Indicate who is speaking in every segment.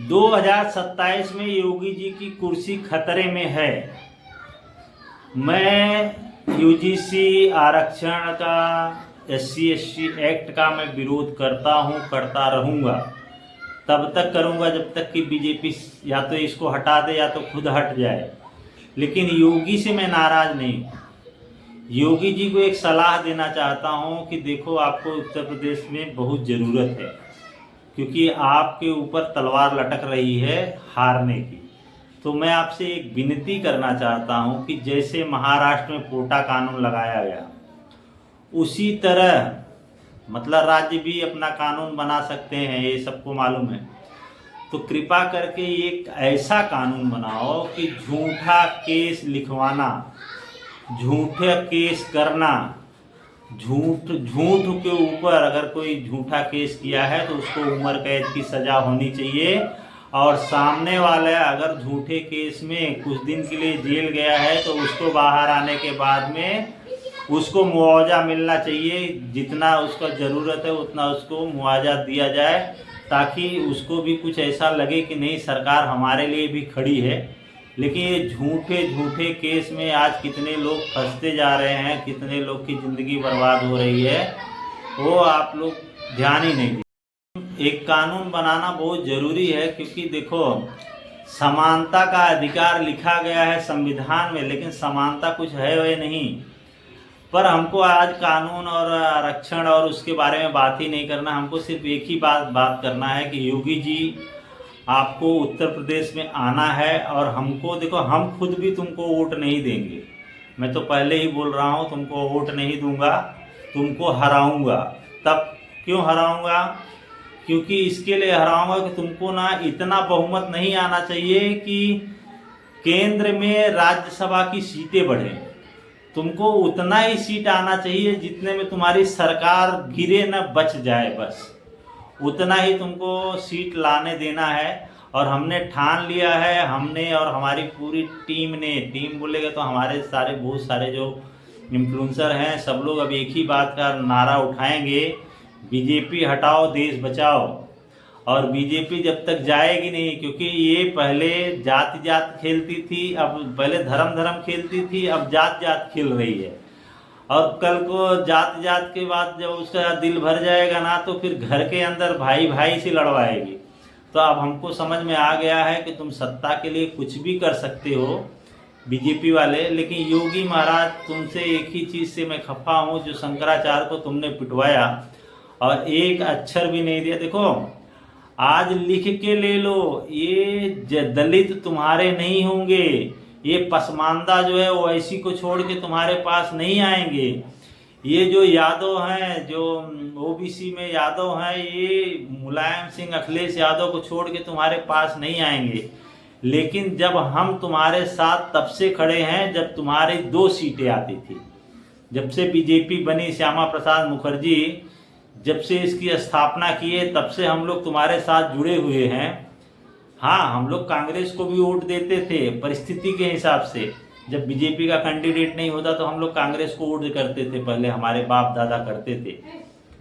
Speaker 1: 2027 में योगी जी की कुर्सी खतरे में है। मैं यूजीसी आरक्षण का, SC/ST एक्ट का मैं विरोध करता हूं, करता रहूंगा। तब तक करूंगा जब तक कि बीजेपी या तो इसको हटा दे या तो खुद हट जाए। लेकिन योगी से मैं नाराज नहीं हूं। योगी जी को एक सलाह देना चाहता हूं कि देखो, आपको उत्तर प्रदेश में बहुत ज़रूरत है, क्योंकि आपके ऊपर तलवार लटक रही है हारने की। तो मैं आपसे एक विनती करना चाहता हूं कि जैसे महाराष्ट्र में पोटा कानून लगाया गया, उसी तरह मतलब राज्य भी अपना कानून बना सकते हैं, ये सबको मालूम है। तो कृपा करके एक ऐसा कानून बनाओ कि झूठा केस लिखवाना, झूठे केस करना, झूठ के ऊपर अगर कोई झूठा केस किया है तो उसको उम्र कैद की सज़ा होनी चाहिए। और सामने वाला अगर झूठे केस में कुछ दिन के लिए जेल गया है तो उसको बाहर आने के बाद में उसको मुआवजा मिलना चाहिए। जितना उसका ज़रूरत है उतना उसको मुआवजा दिया जाए, ताकि उसको भी कुछ ऐसा लगे कि नहीं, सरकार हमारे लिए भी खड़ी है। लेकिन ये झूठे केस में आज कितने लोग फंसते जा रहे हैं, कितने लोग की ज़िंदगी बर्बाद हो रही है, वो आप लोग ध्यान ही नहीं देते। एक कानून बनाना बहुत ज़रूरी है, क्योंकि देखो, समानता का अधिकार लिखा गया है संविधान में, लेकिन समानता कुछ है वह नहीं। पर हमको आज कानून और आरक्षण और उसके बारे में बात ही नहीं करना। हमको सिर्फ एक ही बात करना है कि योगी जी, आपको उत्तर प्रदेश में आना है। और हमको देखो, हम खुद भी तुमको वोट नहीं देंगे। मैं तो पहले ही बोल रहा हूँ, तुमको वोट नहीं दूंगा, तुमको हराऊंगा। तब क्यों हराऊंगा? क्योंकि इसके लिए हराऊंगा कि तुमको ना इतना बहुमत नहीं आना चाहिए कि केंद्र में राज्यसभा की सीटें बढ़ें। तुमको उतना ही सीट आना चाहिए जितने में तुम्हारी सरकार गिरे न बच जाए, बस उतना ही तुमको सीट लाने देना है। और हमने ठान लिया है, हमने और हमारी पूरी टीम ने, टीम बोलेगा तो हमारे बहुत सारे जो इन्फ्लुएंसर हैं, सब लोग अब एक ही बात का नारा उठाएंगे, बीजेपी हटाओ देश बचाओ। और बीजेपी जब तक जाएगी नहीं, क्योंकि ये पहले जात खेलती थी, अब पहले धर्म खेलती थी, अब जात खेल रही है। और कल को जात के बाद जब उसका दिल भर जाएगा ना, तो फिर घर के अंदर भाई से लड़वाएगी। तो अब हमको समझ में आ गया है कि तुम सत्ता के लिए कुछ भी कर सकते हो, बीजेपी वाले। लेकिन योगी महाराज, तुमसे एक ही चीज़ से मैं खफा हूँ, जो शंकराचार्य को तुमने पिटवाया और एक अक्षर भी नहीं दिया। देखो, आज लिख के ले लो, ये दलित तुम्हारे नहीं होंगे, ये पसमानदा जो है वो ऐसी को छोड़ के तुम्हारे पास नहीं आएंगे। ये जो यादव हैं, जो ओबीसी में यादव हैं, ये मुलायम सिंह, अखिलेश यादव को छोड़ के तुम्हारे पास नहीं आएंगे। लेकिन जब हम तुम्हारे साथ तब से खड़े हैं जब तुम्हारी 2 सीटें आती थी। जब से बीजेपी बनी, श्यामा प्रसाद मुखर्जी जब से इसकी स्थापना किए, तब से हम लोग तुम्हारे साथ जुड़े हुए हैं। हाँ, हम लोग कांग्रेस को भी वोट देते थे परिस्थिति के हिसाब से। जब बीजेपी का कैंडिडेट नहीं होता तो हम लोग कांग्रेस को वोट करते थे, पहले हमारे बाप दादा करते थे।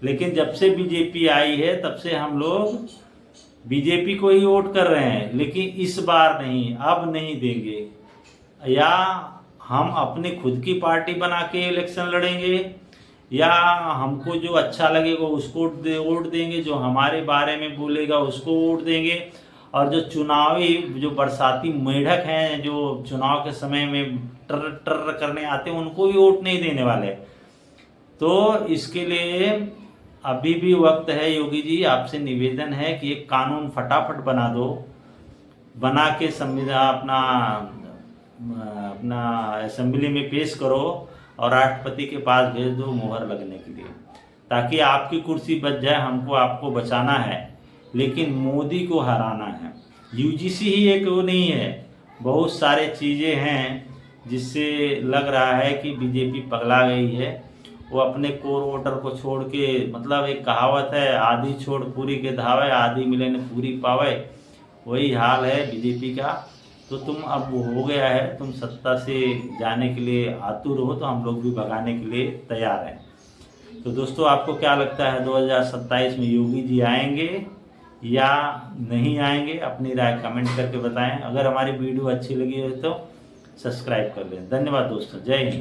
Speaker 1: लेकिन जब से बीजेपी आई है तब से हम लोग बीजेपी को ही वोट कर रहे हैं। लेकिन इस बार नहीं, अब नहीं देंगे। या हम अपनी खुद की पार्टी बना के इलेक्शन लड़ेंगे, या हमको जो अच्छा लगेगा उसको वोट देंगे, जो हमारे बारे में बोलेगा उसको वोट देंगे। और जो चुनावी, जो बरसाती मेढक हैं, जो चुनाव के समय में टर करने आते हैं, उनको भी वोट नहीं देने वाले। तो इसके लिए अभी भी वक्त है। योगी जी, आपसे निवेदन है कि एक कानून फटाफट बना दो, बना के संविधान अपना असेंबली में पेश करो और राष्ट्रपति के पास भेज दो मुहर लगने के लिए, ताकि आपकी कुर्सी बच जाए। हमको आपको बचाना है, लेकिन मोदी को हराना है। यूजीसी ही एक वो नहीं है, बहुत सारे चीज़ें हैं जिससे लग रहा है कि बीजेपी पगला गई है। वो अपने कोर वोटर को छोड़ के, मतलब एक कहावत है, आधी छोड़ पूरी के धावे, आधी मिले न पूरी पावे, वही हाल है बीजेपी का। तो तुम अब हो गया है, तुम सत्ता से जाने के लिए आतुर हो, तो हम लोग भी भगाने के लिए तैयार हैं। तो दोस्तों, आपको क्या लगता है 2027 में योगी जी आएंगे या नहीं आएंगे, अपनी राय कमेंट करके बताएं। अगर हमारी वीडियो अच्छी लगी हो तो सब्सक्राइब कर लें। धन्यवाद दोस्तों, जय हिंद।